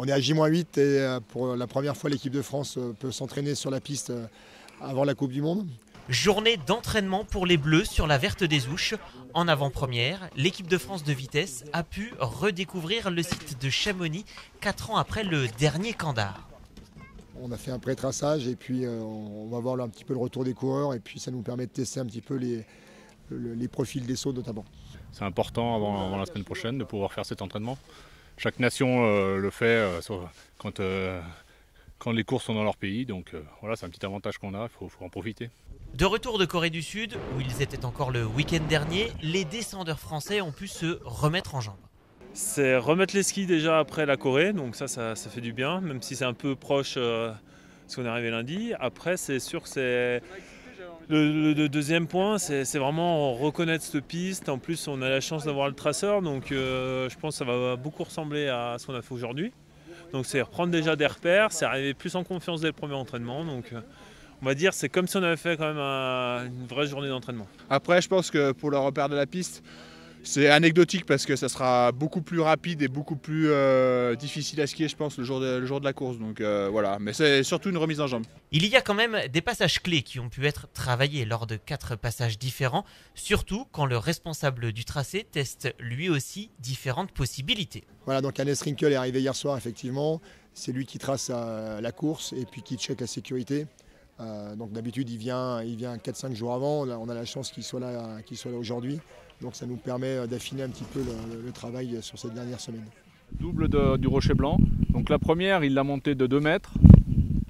On est à J-8 et pour la première fois, l'équipe de France peut s'entraîner sur la piste avant la Coupe du Monde. Journée d'entraînement pour les Bleus sur la Verte des Ouches. En avant-première, l'équipe de France de vitesse a pu redécouvrir le site de Chamonix 4 ans après le dernier Kandar. On a fait un pré-traçage et puis on va voir là, un petit peu le retour des coureurs et puis ça nous permet de tester un petit peu les profils des sauts notamment. C'est important avant la semaine prochaine de pouvoir faire cet entraînement. Chaque nation le fait quand les courses sont dans leur pays, donc voilà, c'est un petit avantage qu'on a, il faut en profiter. De retour de Corée du Sud, où ils étaient encore le week-end dernier, les descendeurs français ont pu se remettre en jambes. C'est remettre les skis déjà après la Corée, donc ça fait du bien, même si c'est un peu proche parce qu'on est arrivé lundi. Après, c'est sûr que c'est le deuxième point, c'est vraiment reconnaître cette piste. En plus, on a la chance d'avoir le traceur, donc je pense que ça va beaucoup ressembler à ce qu'on a fait aujourd'hui. Donc c'est reprendre déjà des repères, c'est arriver plus en confiance dès le premier entraînement. Donc on va dire c'est comme si on avait fait quand même une vraie journée d'entraînement. Après, je pense que pour le repère de la piste, c'est anecdotique parce que ça sera beaucoup plus rapide et beaucoup plus difficile à skier, je pense, le jour de la course. Donc voilà, mais c'est surtout une remise en jambe. Il y a quand même des passages clés qui ont pu être travaillés lors de 4 passages différents, surtout quand le responsable du tracé teste lui aussi différentes possibilités. Voilà, donc Hannes Rinkel est arrivé hier soir, effectivement. C'est lui qui trace la course et puis qui check la sécurité. Donc d'habitude, il vient 4-5 jours avant. Là, on a la chance qu'il soit là aujourd'hui. Donc ça nous permet d'affiner un petit peu le travail sur cette dernière semaine. Double du Rocher Blanc. Donc la première, il l'a montée de 2 mètres.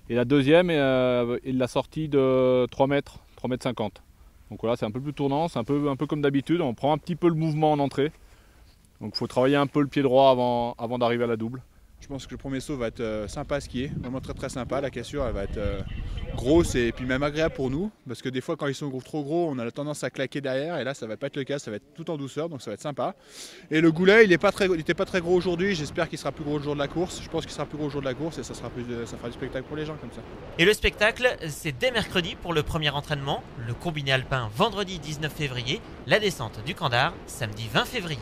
Et la deuxième, il l'a sortie de 3 mètres, 3 mètres 50. Donc voilà, c'est un peu plus tournant, c'est un peu comme d'habitude. On prend un petit peu le mouvement en entrée. Donc il faut travailler un peu le pied droit avant d'arriver à la double. Je pense que le premier saut va être sympa à skier, vraiment très très sympa. La cassure, elle va être grosse et puis même agréable pour nous, parce que des fois quand ils sont trop gros, on a la tendance à claquer derrière, et là ça va pas être le cas, ça va être tout en douceur, donc ça va être sympa. Et le goulet, il n'était pas très gros aujourd'hui, j'espère qu'il sera plus gros le jour de la course. Je pense qu'il sera plus gros le jour de la course et ça fera du spectacle pour les gens comme ça. Et le spectacle, c'est dès mercredi pour le premier entraînement, le combiné alpin vendredi 19 février, la descente du Kandar samedi 20 février.